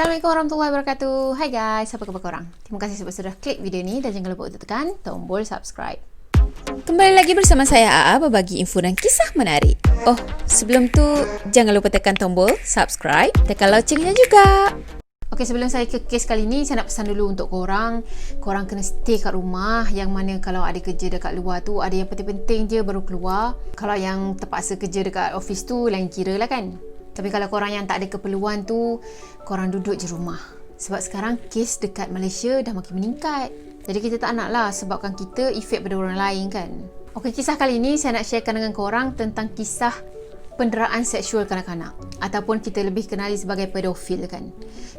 Assalamualaikum warahmatullahi wabarakatuh. Hai guys, apa khabar korang? Terima kasih sebab sudah klik video ni dan jangan lupa untuk tekan tombol subscribe. Kembali lagi bersama saya AA berbagi info dan kisah menarik. Oh, sebelum tu jangan lupa tekan tombol subscribe, tekan loncengnya juga. Okey, sebelum saya ke kes kali ni, saya nak pesan dulu untuk korang. Korang kena stay kat rumah. Yang mana kalau ada kerja dekat luar tu, ada yang penting-penting je baru keluar. Kalau yang terpaksa kerja dekat office tu, lain kira lah kan. Tapi kalau korang yang tak ada keperluan tu, korang duduk je rumah. Sebab sekarang kes dekat Malaysia dah makin meningkat. Jadi kita tak nak lah sebabkan kita efek pada orang lain kan. Okey, kisah kali ni saya nak sharekan dengan korang tentang kisah penderaan seksual kanak-kanak, ataupun kita lebih kenali sebagai pedofil kan.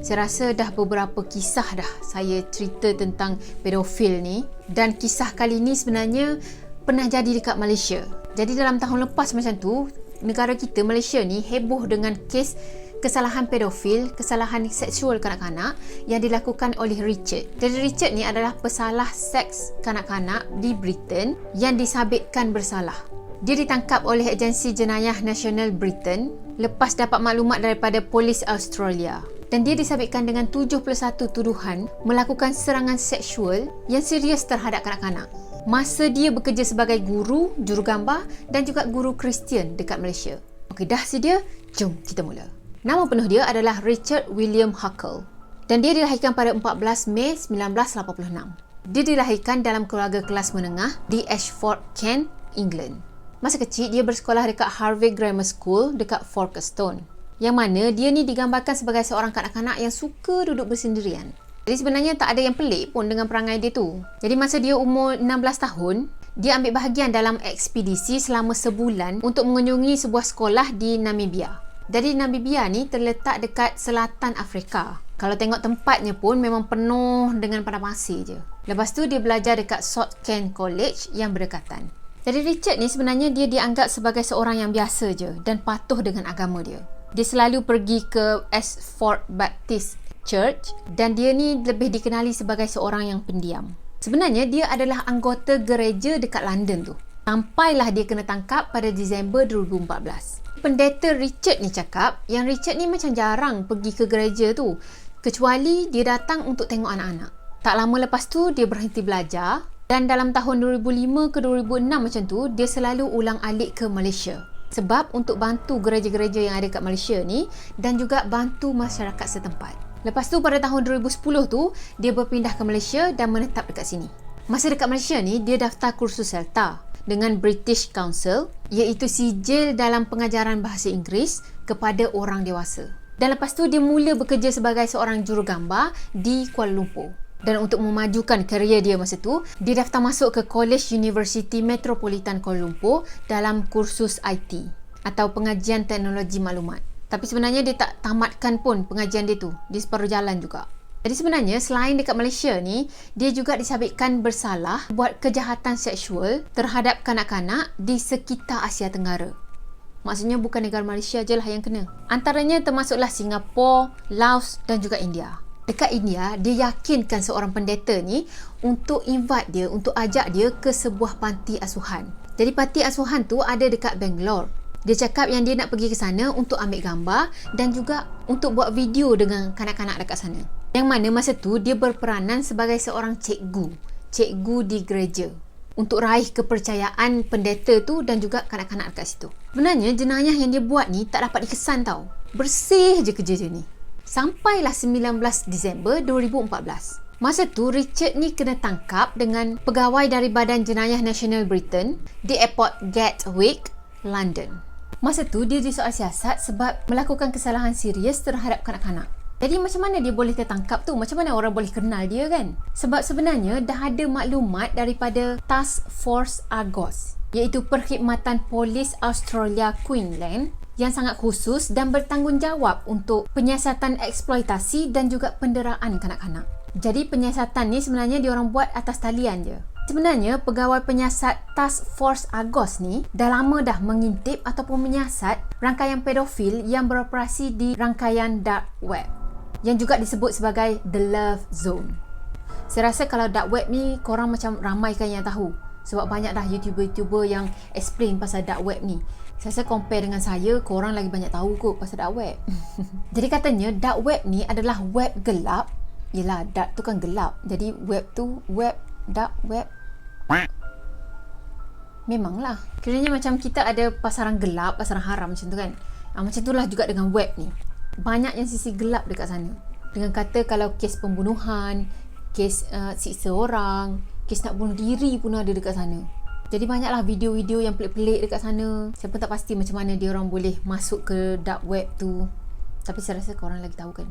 Saya rasa dah beberapa kisah dah saya cerita tentang pedofil ni, dan kisah kali ni sebenarnya pernah jadi dekat Malaysia. Jadi dalam tahun lepas macam tu, negara kita Malaysia ni heboh dengan kes kesalahan pedofil, kesalahan seksual kanak-kanak yang dilakukan oleh Richard. Jadi Richard ni adalah pesalah seks kanak-kanak di Britain yang disabitkan bersalah. Dia ditangkap oleh Agensi Jenayah Nasional Britain lepas dapat maklumat daripada polis Australia. Dan dia disabitkan dengan 71 tuduhan melakukan serangan seksual yang serius terhadap kanak-kanak masa dia bekerja sebagai guru, jurugambar dan juga guru Kristian dekat Malaysia. Okey, dah sedia? Jom kita mula. Nama penuh dia adalah Richard William Huckle dan dia dilahirkan pada 14 Mei 1986. Dia dilahirkan dalam keluarga kelas menengah di Ashford, Kent, England. Masa kecil dia bersekolah dekat Harvey Grammar School dekat Folkestone, yang mana dia ni digambarkan sebagai seorang kanak-kanak yang suka duduk bersendirian. Jadi sebenarnya tak ada yang pelik pun dengan perangai dia tu. Jadi masa dia umur 16 tahun, dia ambil bahagian dalam ekspedisi selama sebulan untuk mengunjungi sebuah sekolah di Namibia. Jadi Namibia ni terletak dekat selatan Afrika. Kalau tengok tempatnya pun memang penuh dengan padang pasir je. Lepas tu dia belajar dekat South Kent College yang berdekatan. Jadi Richard ni sebenarnya dia dianggap sebagai seorang yang biasa je dan patuh dengan agama dia. Dia selalu pergi ke Ashford Baptist Church dan dia ni lebih dikenali sebagai seorang yang pendiam. Sebenarnya dia adalah anggota gereja dekat London tu. Sampailah dia kena tangkap pada Disember 2014. Pendeta Richard ni cakap yang Richard ni macam jarang pergi ke gereja tu, kecuali dia datang untuk tengok anak-anak. Tak lama lepas tu dia berhenti belajar dan dalam tahun 2005 ke 2006 macam tu dia selalu ulang alik ke Malaysia. Sebab untuk bantu gereja-gereja yang ada kat Malaysia ni dan juga bantu masyarakat setempat. Lepas tu pada tahun 2010 tu dia berpindah ke Malaysia dan menetap dekat sini. Masa dekat Malaysia ni dia daftar kursus CELTA dengan British Council, iaitu sijil dalam pengajaran bahasa Inggeris kepada orang dewasa. Dan lepas tu dia mula bekerja sebagai seorang jurugambar di Kuala Lumpur. Dan untuk memajukan kerjaya dia masa tu, dia daftar masuk ke College University Metropolitan Kuala Lumpur dalam kursus IT atau pengajian teknologi maklumat. Tapi sebenarnya dia tak tamatkan pun pengajian dia tu. Dia separuh jalan juga. Jadi sebenarnya selain dekat Malaysia ni, dia juga disabitkan bersalah buat kejahatan seksual terhadap kanak-kanak di sekitar Asia Tenggara. Maksudnya bukan negara Malaysia je lah yang kena. Antaranya termasuklah Singapura, Laos dan juga India. Dekat India, dia yakinkan seorang pendeta ni untuk invite dia, untuk ajak dia ke sebuah panti asuhan. Jadi panti asuhan tu ada dekat Bangalore. Dia cakap yang dia nak pergi ke sana untuk ambil gambar dan juga untuk buat video dengan kanak-kanak dekat sana. Yang mana masa tu dia berperanan sebagai seorang cikgu di gereja untuk raih kepercayaan pendeta tu dan juga kanak-kanak dekat situ. Sebenarnya jenayah yang dia buat ni tak dapat dikesan tau. Bersih je kerja dia ni. Sampailah 19 Disember 2014. Masa tu Richard ni kena tangkap dengan pegawai dari Badan Jenayah Nasional Britain di Airport Gatwick, London. Masa tu dia disoal siasat sebab melakukan kesalahan serius terhadap kanak-kanak. Jadi macam mana dia boleh tertangkap tu? Macam mana orang boleh kenal dia kan? Sebab sebenarnya dah ada maklumat daripada Task Force Argos, iaitu Perkhidmatan Polis Australia Queensland yang sangat khusus dan bertanggungjawab untuk penyiasatan eksploitasi dan juga penderaan kanak-kanak. Jadi penyiasatan ni sebenarnya diorang buat atas talian je. Sebenarnya pegawai penyiasat Task Force Argos ni dah lama dah mengintip ataupun menyiasat rangkaian pedofil yang beroperasi di rangkaian dark web yang juga disebut sebagai The Love Zone. Saya rasa kalau dark web ni korang macam ramai kan yang tahu, sebab banyak dah YouTuber-YouTuber yang explain pasal dark web ni. Saya rasa compare dengan saya, korang lagi banyak tahu kot pasal dark web. Jadi katanya dark web ni adalah web gelap. Yelah, dark tu kan gelap. Jadi web tu web, dark web. Memanglah. Kiranya macam kita ada pasaran gelap, pasaran haram macam tu kan. Macam itulah juga dengan web ni. Banyak yang sisi gelap dekat sana. Dengan kata kalau kes pembunuhan, kes siksa orang, kes nak bunuh diri pun ada dekat sana. Jadi banyaklah video-video yang pelik-pelik dekat sana. Saya pun tak pasti macam mana dia orang boleh masuk ke dark web tu. Tapi saya rasa korang lagi tahu kan.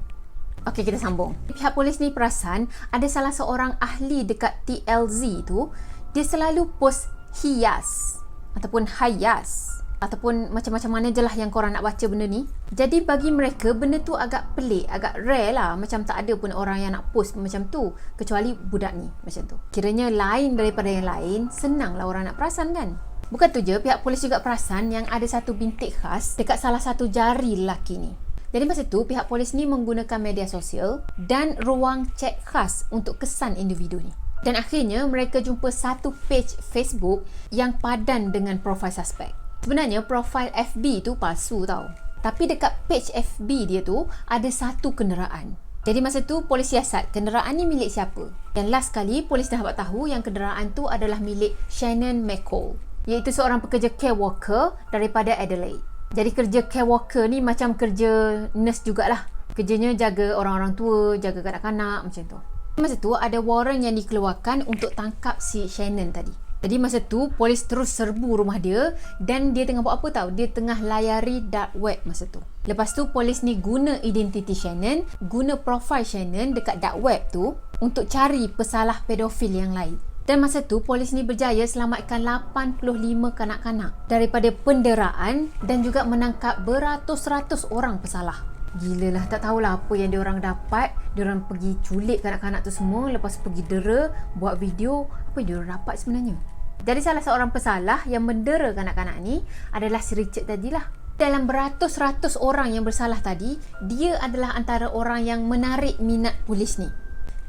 Okey, kita sambung. Pihak polis ni perasan ada salah seorang ahli dekat TLZ tu, dia selalu post hias ataupun hayas ataupun macam-macam mana je lah yang korang nak baca benda ni. Jadi bagi mereka benda tu agak pelik, agak rare lah. Macam tak ada pun orang yang nak post macam tu, kecuali budak ni macam tu. Kiranya lain daripada yang lain, senanglah orang nak perasan kan. Bukan tu je, pihak polis juga perasan yang ada satu bintik khas dekat salah satu jari lelaki ni. Jadi masa tu pihak polis ni menggunakan media sosial dan ruang chat khas untuk kesan individu ni. Dan akhirnya mereka jumpa satu page Facebook yang padan dengan profil suspek. Sebenarnya profil FB tu palsu tau. Tapi dekat page FB dia tu ada satu kenderaan. Jadi masa tu polis siasat kenderaan ni milik siapa. Dan last kali polis dah dapat tahu yang kenderaan tu adalah milik Shannon McCall, iaitu seorang pekerja care worker daripada Adelaide. Jadi kerja care worker ni macam kerja nurse jugalah. Kerjanya jaga orang-orang tua, jaga kanak-kanak macam tu. Masa tu ada warrant yang dikeluarkan untuk tangkap si Shannon tadi. Jadi masa tu polis terus serbu rumah dia dan dia tengah buat apa tahu? Dia tengah layari dark web masa tu. Lepas tu polis ni guna identiti Shannon, guna profil Shannon dekat dark web tu untuk cari pesalah pedofil yang lain. Dan masa tu polis ni berjaya selamatkan 85 kanak-kanak daripada penderaan dan juga menangkap beratus-ratus orang pesalah. Gila lah, tak tahulah apa yang diorang dapat. Diorang pergi culik kanak-kanak tu semua, lepas pergi dera, buat video. Apa yang diorang dapat sebenarnya? Jadi salah seorang pesalah yang mendera kanak-kanak ni adalah si Richard tadilah. Dalam beratus-ratus orang yang bersalah tadi, dia adalah antara orang yang menarik minat polis ni.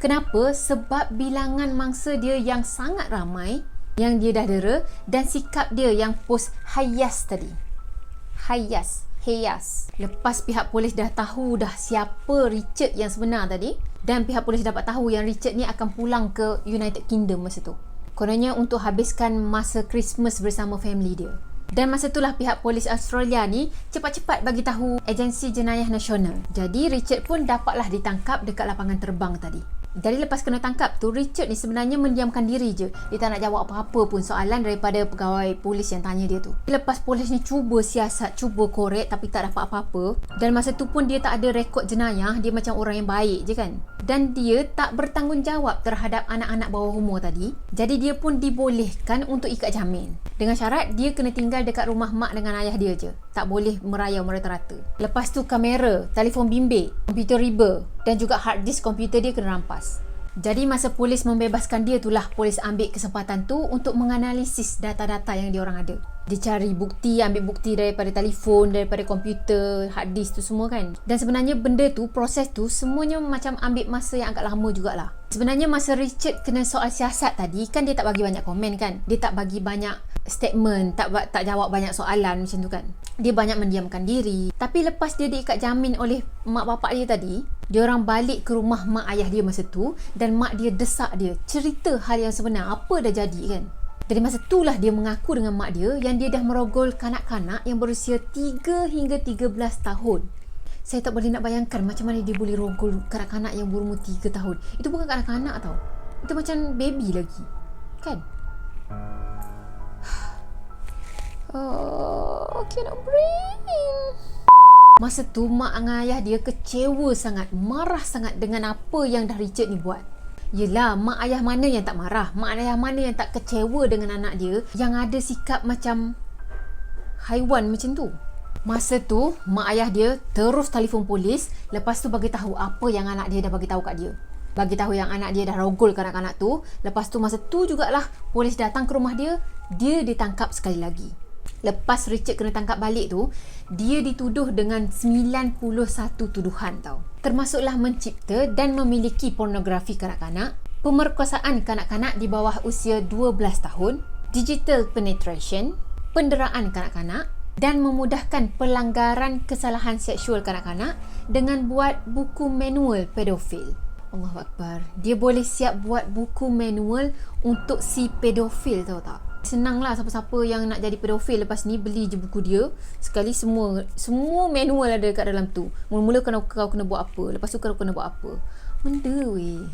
Kenapa? Sebab bilangan mangsa dia yang sangat ramai yang dia dah dera dan sikap dia yang post hayas tadi. Hayas. Lepas pihak polis dah tahu dah siapa Richard yang sebenar tadi, dan pihak polis dapat tahu yang Richard ni akan pulang ke United Kingdom masa tu. Kononnya untuk habiskan masa Christmas bersama family dia. Dan masa itulah pihak polis Australia ni cepat-cepat bagi tahu Agensi Jenayah Nasional. Jadi Richard pun dapatlah ditangkap dekat lapangan terbang tadi. Jadi lepas kena tangkap tu, Richard ni sebenarnya mendiamkan diri je. Dia tak nak jawab apa-apa pun soalan daripada pegawai polis yang tanya dia tu. Lepas polis ni cuba siasat, cuba korek tapi tak dapat apa-apa. Dan masa tu pun dia tak ada rekod jenayah. Dia macam orang yang baik je kan. Dan dia tak bertanggungjawab terhadap anak-anak bawah umur tadi. Jadi dia pun dibolehkan untuk ikat jamin. Dengan syarat dia kena tinggal dekat rumah mak dengan ayah dia je. Tak boleh merayau merata-rata. Lepas tu kamera, telefon bimbit, komputer riba dan juga hard disk komputer dia kena rampas. Jadi masa polis membebaskan dia itulah polis ambil kesempatan tu untuk menganalisis data-data yang diorang ada. Dia cari bukti, ambil bukti daripada telefon, daripada komputer, hard disk tu semua kan. Dan sebenarnya benda tu, proses tu semuanya macam ambil masa yang agak lama jugalah. Sebenarnya masa Richard kena soal siasat tadi kan dia tak bagi banyak komen kan. Dia tak bagi banyak statement, tak jawab banyak soalan macam tu kan. Dia banyak mendiamkan diri. Tapi lepas dia diikat jamin oleh mak bapak dia tadi, dia orang balik ke rumah mak ayah dia masa tu dan mak dia desak dia cerita hal yang sebenar, apa dah jadi kan. Jadi masa itulah dia mengaku dengan mak dia yang dia dah merogol kanak-kanak yang berusia 3 hingga 13 tahun. Saya tak boleh nak bayangkan macam mana dia boleh rogol kanak-kanak yang berumur 3 tahun. Itu bukan kanak-kanak tau. Itu macam baby lagi. Kan? Oh, cannot breathe. Masa tu mak dengan ayah dia kecewa sangat, marah sangat dengan apa yang dah Richard ni buat. Yelah, mak ayah mana yang tak marah? Mak ayah mana yang tak kecewa dengan anak dia yang ada sikap macam haiwan macam tu? Masa tu mak ayah dia terus telefon polis, lepas tu bagi tahu apa yang anak dia dah bagi tahu kat dia. Bagi tahu yang anak dia dah rogol kanak-kanak tu. Lepas tu masa tu jugalah polis datang ke rumah dia, dia ditangkap sekali lagi. Lepas Richard kena tangkap balik tu, dia dituduh dengan 91 tuduhan tau. Termasuklah mencipta dan memiliki pornografi kanak-kanak, pemerkosaan kanak-kanak di bawah usia 12 tahun, digital penetration, penderaan kanak-kanak, dan memudahkan pelanggaran kesalahan seksual kanak-kanak dengan buat buku manual pedofil. Allahu Akbar. Dia boleh siap buat buku manual untuk si pedofil, tahu tak? Senanglah siapa-siapa yang nak jadi pedofil lepas ni beli je buku dia. Sekali semua manual ada kat dalam tu. Mula-mula kau kena buat apa, lepas tu kau kena buat apa. Benda weh.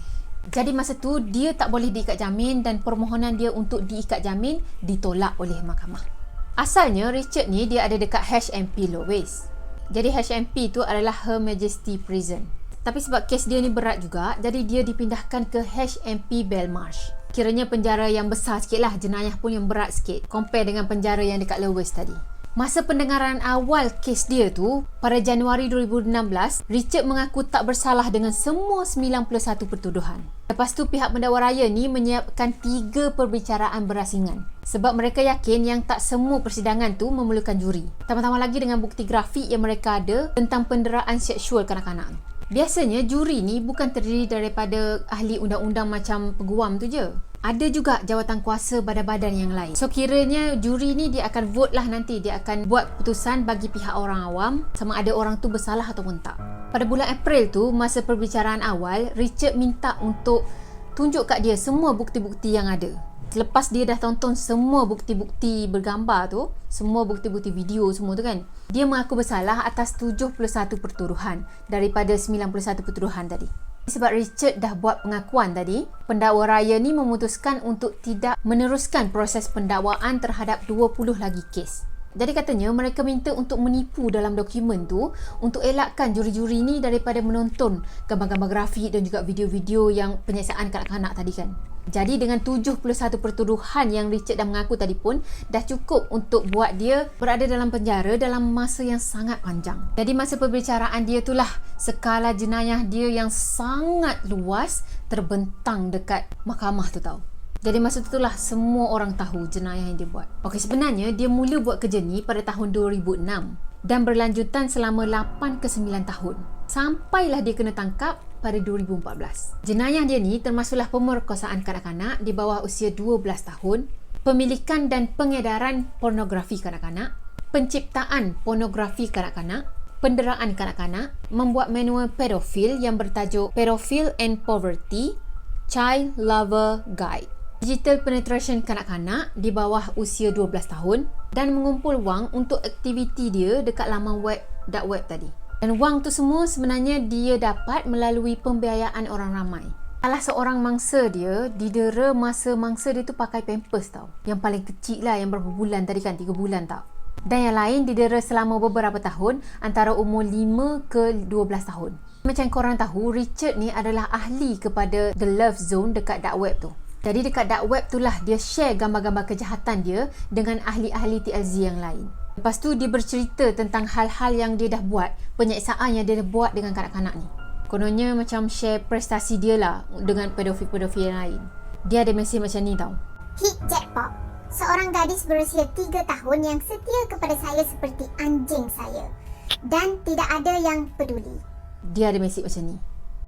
Jadi masa tu dia tak boleh diikat jamin dan permohonan dia untuk diikat jamin ditolak oleh mahkamah. Asalnya Richard ni dia ada dekat HMP Lois. Jadi HMP tu adalah Her Majesty Prison. Tapi sebab kes dia ni berat juga, jadi dia dipindahkan ke HMP Belmarsh. Kiranya penjara yang besar sikit lah, jenayah pun yang berat sikit compare dengan penjara yang dekat Lois tadi. Masa pendengaran awal kes dia tu, pada Januari 2016, Richard mengaku tak bersalah dengan semua 91 pertuduhan. Lepas tu pihak pendakwa raya ni menyiapkan 3 perbicaraan berasingan. Sebab mereka yakin yang tak semua persidangan tu memerlukan juri. Tambah-tambah lagi dengan bukti grafik yang mereka ada tentang penderaan seksual kanak-kanak. Biasanya juri ni bukan terdiri daripada ahli undang-undang macam peguam tu je. Ada juga jawatan kuasa badan-badan yang lain. So kiranya juri ni dia akan vote lah nanti. Dia akan buat keputusan bagi pihak orang awam sama ada orang tu bersalah ataupun tak. Pada bulan April tu, masa perbicaraan awal, Richard minta untuk tunjuk kat dia semua bukti-bukti yang ada. Selepas dia dah tonton semua bukti-bukti bergambar tu, semua bukti-bukti video semua tu kan, dia mengaku bersalah atas 71 pertuduhan daripada 91 pertuduhan tadi. Sebab Richard dah buat pengakuan tadi, pendakwa raya ni memutuskan untuk tidak meneruskan proses pendakwaan terhadap 20 lagi kes. Jadi katanya mereka minta untuk menipu dalam dokumen tu untuk elakkan juri-juri ni daripada menonton gambar-gambar grafik dan juga video-video yang penyiksaan kanak-kanak tadi kan. Jadi dengan 71 pertuduhan yang Richard dah mengaku tadi pun dah cukup untuk buat dia berada dalam penjara dalam masa yang sangat panjang. Jadi masa perbicaraan dia itulah skala jenayah dia yang sangat luas terbentang dekat mahkamah tu tau. Jadi masa itulah semua orang tahu jenayah yang dia buat. Okey, sebenarnya dia mula buat kerja ni pada tahun 2006 dan berlanjutan selama 8 ke 9 tahun. Sampailah dia kena tangkap pada 2014. Jenayah dia ni termasuklah pemerkosaan kanak-kanak di bawah usia 12 tahun, pemilikan dan pengedaran pornografi kanak-kanak, penciptaan pornografi kanak-kanak, penderaan kanak-kanak, membuat manual pedofil yang bertajuk Pedophile and Poverty, Child Lover Guide, digital penetration kanak-kanak di bawah usia 12 tahun dan mengumpul wang untuk aktiviti dia dekat laman web dark web tadi. Dan wang tu semua sebenarnya dia dapat melalui pembiayaan orang ramai. Salah seorang mangsa dia didera masa mangsa dia tu pakai pampers tau. Yang paling kecil lah, yang berapa bulan tadi kan, 3 bulan tau. Dan yang lain didera selama beberapa tahun antara umur 5 ke 12 tahun. Macam korang tahu, Richard ni adalah ahli kepada The Love Zone dekat dark web tu. Jadi dekat dark web tu lah dia share gambar-gambar kejahatan dia dengan ahli-ahli TLZ yang lain. Lepas tu dia bercerita tentang hal-hal yang dia dah buat, penyiksaan yang dia dah buat dengan kanak-kanak ni. Kononnya macam share prestasi dia lah dengan pedofil-pedofil yang lain. Dia ada mesej macam ni tau. Hit jackpot. Seorang gadis berusia 3 tahun yang setia kepada saya seperti anjing saya. Dan tidak ada yang peduli. Dia ada mesej macam ni.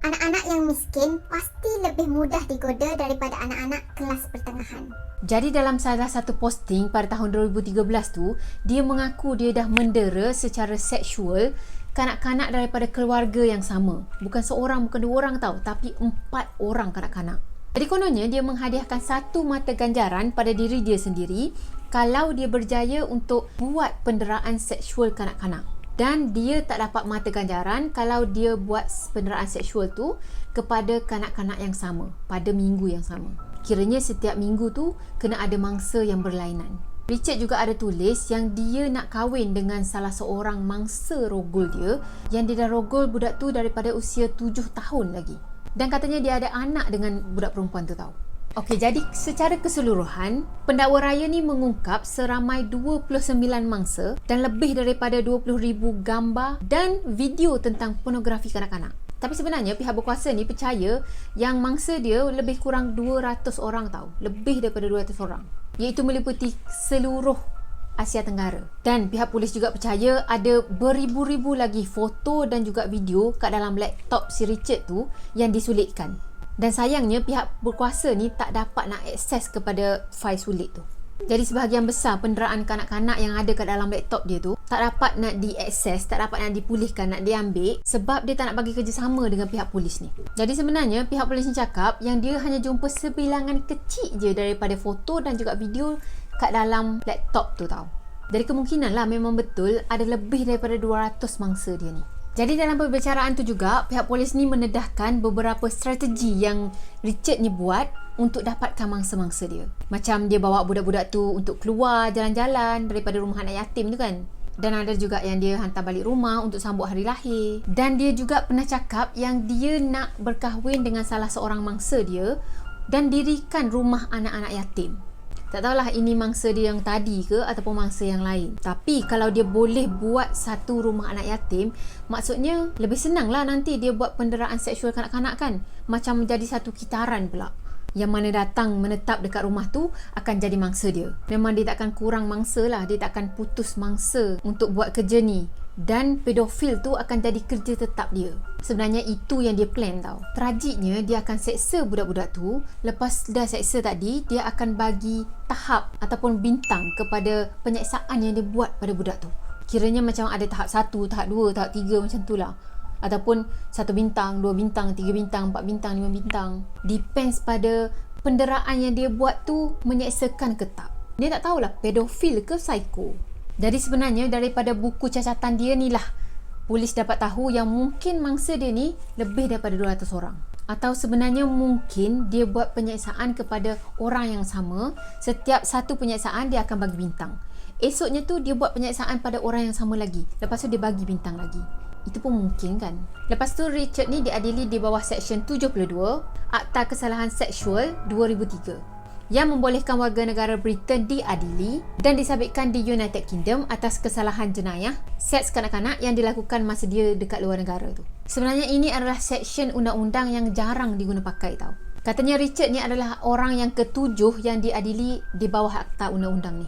Anak-anak yang miskin pasti lebih mudah digoda daripada anak-anak kelas pertengahan. Jadi dalam salah satu posting pada tahun 2013 tu, dia mengaku dia dah mendera secara seksual kanak-kanak daripada keluarga yang sama. Bukan seorang, bukan 2 orang tau, tapi 4 orang kanak-kanak. Jadi kononnya dia menghadiahkan 1 mata ganjaran pada diri dia sendiri kalau dia berjaya untuk buat penderaan seksual kanak-kanak. Dan dia tak dapat mata ganjaran kalau dia buat penderaan seksual tu kepada kanak-kanak yang sama pada minggu yang sama. Kiranya setiap minggu tu kena ada mangsa yang berlainan. Richard juga ada tulis yang dia nak kahwin dengan salah seorang mangsa rogol dia yang dia dah rogol budak tu daripada usia 7 tahun lagi. Dan katanya dia ada anak dengan budak perempuan tu tau. Okey, jadi secara keseluruhan, pendakwa raya ni mengungkap seramai 29 mangsa dan lebih daripada 20,000 gambar dan video tentang pornografi kanak-kanak. Tapi sebenarnya pihak berkuasa ni percaya yang mangsa dia lebih kurang 200 orang tau. Lebih daripada 200 orang. Iaitu meliputi seluruh Asia Tenggara. Dan pihak polis juga percaya ada beribu-ribu lagi foto dan juga video kat dalam laptop si Richard tu yang disulitkan. Dan sayangnya pihak berkuasa ni tak dapat nak akses kepada fail sulit tu. Jadi sebahagian besar penderaan kanak-kanak yang ada kat dalam laptop dia tu tak dapat nak diakses, tak dapat nak dipulihkan, nak diambil sebab dia tak nak bagi kerjasama dengan pihak polis ni. Jadi sebenarnya pihak polis ni cakap yang dia hanya jumpa sebilangan kecil je daripada foto dan juga video kat dalam laptop tu tau. Jadi kemungkinan lah memang betul ada lebih daripada 200 mangsa dia ni. Jadi dalam perbicaraan tu juga, pihak polis ni menedahkan beberapa strategi yang Richard ni buat untuk dapatkan mangsa-mangsa dia. Macam dia bawa budak-budak tu untuk keluar jalan-jalan daripada rumah anak yatim tu kan. Dan ada juga yang dia hantar balik rumah untuk sambut hari lahir. Dan dia juga pernah cakap yang dia nak berkahwin dengan salah seorang mangsa dia dan dirikan rumah anak-anak yatim. Tak tahulah ini mangsa dia yang tadi ke ataupun mangsa yang lain. Tapi kalau dia boleh buat satu rumah anak yatim, maksudnya lebih senang lah nanti dia buat penderaan seksual kanak-kanak kan. Macam menjadi satu kitaran pula. Yang mana datang menetap dekat rumah tu akan jadi mangsa dia. Memang dia takkan kurang mangsa lah. Dia takkan putus mangsa untuk buat kerja ni. Dan pedofil tu akan jadi kerja tetap dia. Sebenarnya itu yang dia plan tau. Tragiknya dia akan seksa budak-budak tu. Lepas dah seksa tadi, dia akan bagi tahap ataupun bintang kepada penyeksaan yang dia buat pada budak tu. Kiranya macam ada tahap 1, tahap 2, tahap 3 macam tu lah. Ataupun 1 bintang, 2 bintang, 3 bintang, 4 bintang, 5 bintang. Depends pada penderaan yang dia buat tu menyeksakan ke tak. Dia tak tahulah pedofil ke psycho. Jadi sebenarnya daripada buku cacatan dia ni lah polis dapat tahu yang mungkin mangsa dia ni lebih daripada 200 orang. Atau sebenarnya mungkin dia buat penyeksaan kepada orang yang sama. Setiap satu penyeksaan dia akan bagi bintang. Esoknya tu dia buat penyeksaan pada orang yang sama lagi. Lepas tu dia bagi bintang lagi. Itu pun mungkin kan. Lepas tu Richard ni diadili di bawah Seksyen 72 Akta Kesalahan Seksual 2003 yang membolehkan warga negara Britain diadili dan disabitkan di United Kingdom atas kesalahan jenayah seks kanak-kanak yang dilakukan masa dia dekat luar negara tu. Sebenarnya ini adalah seksyen undang-undang yang jarang diguna pakai tau. Katanya Richard ni adalah orang yang ke-7 yang diadili di bawah akta undang-undang ni.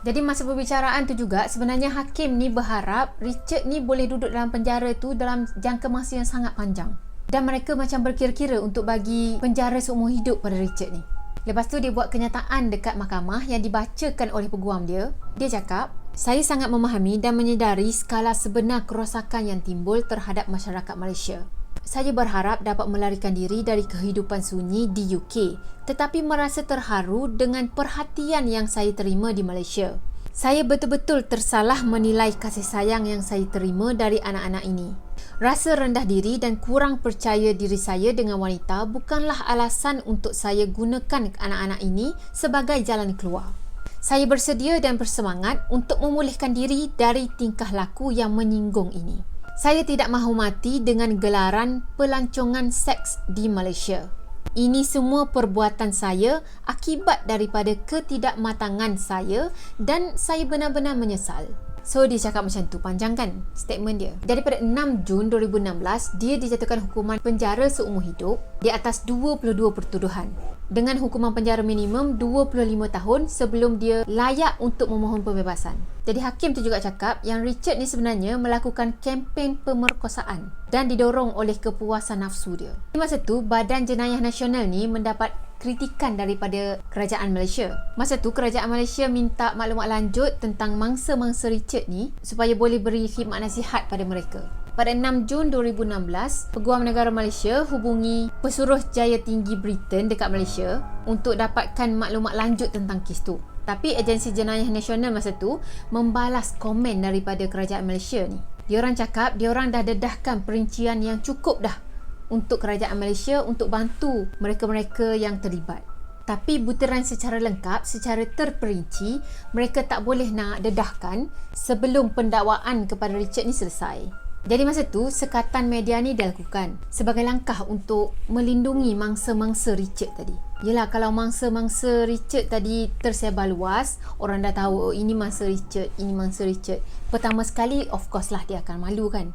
Jadi masa perbicaraan tu juga sebenarnya hakim ni berharap Richard ni boleh duduk dalam penjara tu dalam jangka masa yang sangat panjang. Dan mereka macam berkira-kira untuk bagi penjara seumur hidup pada Richard ni. Lepas tu dia buat kenyataan dekat mahkamah yang dibacakan oleh peguam dia. Dia cakap, saya sangat memahami dan menyedari skala sebenar kerosakan yang timbul terhadap masyarakat Malaysia. Saya berharap dapat melarikan diri dari kehidupan sunyi di UK, tetapi merasa terharu dengan perhatian yang saya terima di Malaysia. Saya betul-betul tersalah menilai kasih sayang yang saya terima dari anak-anak ini. Rasa rendah diri dan kurang percaya diri saya dengan wanita bukanlah alasan untuk saya gunakan anak-anak ini sebagai jalan keluar. Saya bersedia dan bersemangat untuk memulihkan diri dari tingkah laku yang menyinggung ini. Saya tidak mahu mati dengan gelaran pelancongan seks di Malaysia. Ini semua perbuatan saya akibat daripada ketidakmatangan saya dan saya benar-benar menyesal. So dia cakap macam tu, panjang kan statement dia. Jadi pada 6 Jun 2016, dia dijatuhkan hukuman penjara seumur hidup di atas 22 pertuduhan. Dengan hukuman penjara minimum 25 tahun sebelum dia layak untuk memohon pembebasan. Jadi hakim tu juga cakap yang Richard ni sebenarnya melakukan kempen pemerkosaan dan didorong oleh kepuasan nafsu dia. Di masa tu, Badan Jenayah Nasional ni mendapat kritikan daripada kerajaan Malaysia. Masa tu kerajaan Malaysia minta maklumat lanjut tentang mangsa-mangsa Richard ni supaya boleh beri khidmat nasihat pada mereka. Pada 6 Jun 2016, Peguam Negara Malaysia hubungi Pesuruh Jaya Tinggi Britain dekat Malaysia untuk dapatkan maklumat lanjut tentang kes tu. Tapi Agensi Jenayah Nasional masa tu membalas komen daripada kerajaan Malaysia ni. Diorang cakap diorang dah dedahkan perincian yang cukup dah untuk kerajaan Malaysia untuk bantu mereka-mereka yang terlibat. Tapi butiran secara lengkap, secara terperinci, mereka tak boleh nak dedahkan sebelum pendakwaan kepada Richard ni selesai. Jadi masa tu, sekatan media ni dilakukan sebagai langkah untuk melindungi mangsa-mangsa Richard tadi. Yelah, kalau mangsa-mangsa Richard tadi tersebar luas, orang dah tahu, oh, ini mangsa Richard, ini mangsa Richard. Pertama sekali, of course lah dia akan malu kan.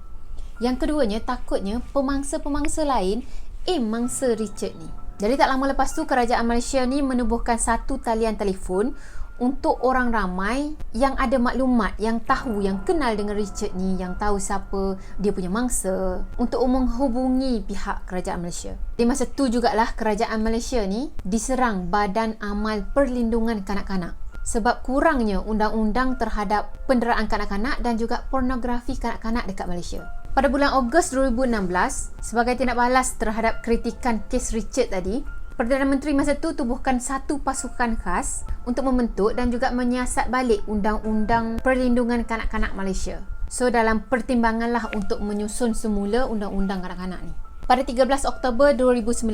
Yang keduanya, takutnya pemangsa-pemangsa lain mangsa Richard ni. Jadi tak lama lepas tu, kerajaan Malaysia ni menubuhkan satu talian telefon untuk orang ramai yang ada maklumat, yang tahu, yang kenal dengan Richard ni, yang tahu siapa dia punya mangsa, untuk menghubungi pihak kerajaan Malaysia. Di masa tu jugalah kerajaan Malaysia ni diserang Badan Amal Perlindungan Kanak-kanak. sebab kurangnya undang-undang terhadap penderaan kanak-kanak dan juga pornografi kanak-kanak dekat Malaysia. Pada bulan Ogos 2016, sebagai tindak balas terhadap kritikan kes Richard tadi, Perdana Menteri masa tu tubuhkan satu pasukan khas untuk membentuk dan juga menyiasat balik Undang-Undang Perlindungan Kanak-Kanak Malaysia. So dalam pertimbanganlah untuk menyusun semula Undang-Undang Kanak-Kanak ni. Pada 13 Oktober 2019,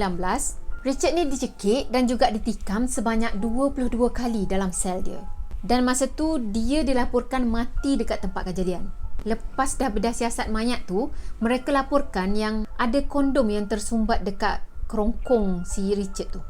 Richard ni dicekik dan juga ditikam sebanyak 22 kali dalam sel dia. Dan masa tu dia dilaporkan mati dekat tempat kejadian. Lepas dah bedah siasat mayat tu, mereka laporkan yang ada kondom yang tersumbat dekat kerongkong si Richard tu.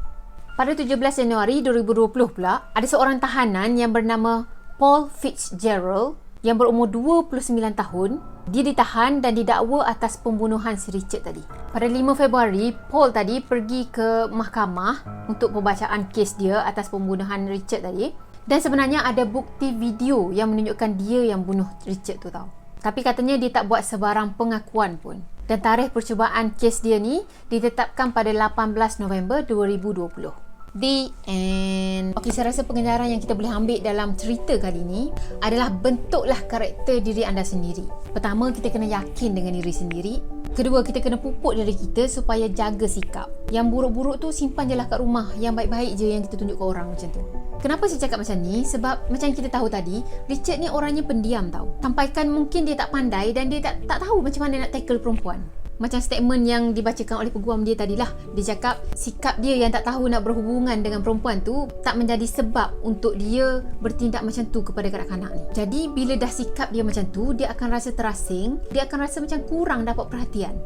Pada 17 Januari 2020 pula, ada seorang tahanan yang bernama Paul Fitzgerald yang berumur 29 tahun. Dia ditahan dan didakwa atas pembunuhan si Richard tadi. Pada 5 Februari, Paul tadi pergi ke mahkamah untuk pembacaan kes dia atas pembunuhan Richard tadi. Dan sebenarnya ada bukti video yang menunjukkan dia yang bunuh Richard tu tau. Tapi katanya dia tak buat sebarang pengakuan pun. Dan tarikh percubaan kes dia ni ditetapkan pada 18 November 2020. The end. Okey, saya rasa pengenalan yang kita boleh ambil dalam cerita kali ni adalah bentuklah karakter diri anda sendiri. Pertama, kita kena yakin dengan diri sendiri. Kedua, kita kena pupuk diri kita supaya jaga sikap. Yang buruk-buruk tu simpan je lah kat rumah. Yang baik-baik je yang kita tunjuk ke orang macam tu. Kenapa saya cakap macam ni? Sebab macam kita tahu tadi, Richard ni orangnya pendiam tau. Sampaikan mungkin dia tak pandai dan dia tak tahu macam mana nak tackle perempuan. Macam statement yang dibacakan oleh peguam dia tadilah. Dia cakap sikap dia yang tak tahu nak berhubungan dengan perempuan tu tak menjadi sebab untuk dia bertindak macam tu kepada kanak-kanak ni. Jadi bila dah sikap dia macam tu, dia akan rasa terasing, dia akan rasa macam kurang dapat perhatian.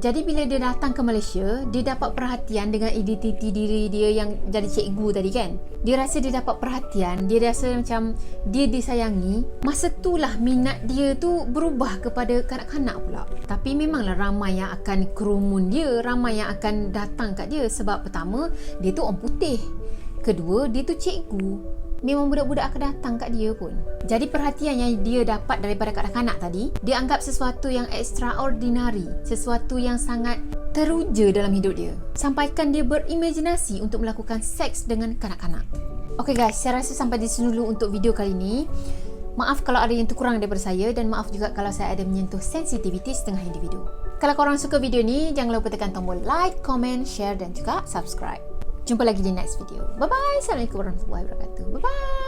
Jadi bila dia datang ke Malaysia, dia dapat perhatian dengan identiti diri dia yang jadi cikgu tadi kan. Dia rasa dia dapat perhatian, dia rasa macam dia disayangi. Masa itulah minat dia tu berubah kepada kanak-kanak pula. Tapi memanglah ramai yang akan kerumun dia, ramai yang akan datang kat dia. Sebab pertama, dia tu orang putih. Kedua, dia tu cikgu. Memang budak-budak akan datang kat dia pun. Jadi perhatian yang dia dapat daripada kanak-kanak tadi, dia anggap sesuatu yang extraordinary, sesuatu yang sangat teruja dalam hidup dia. Sampaikan dia berimajinasi untuk melakukan seks dengan kanak-kanak. Okay guys, saya rasa sampai di sini dulu untuk video kali ni. Maaf kalau ada yang terkurang daripada saya dan maaf juga kalau saya ada menyentuh sensitiviti setengah individu. Kalau korang suka video ni, jangan lupa tekan tombol like, comment, share dan juga subscribe. Jumpa lagi di next video. Bye-bye. Assalamualaikum warahmatullahi wabarakatuh. Bye-bye.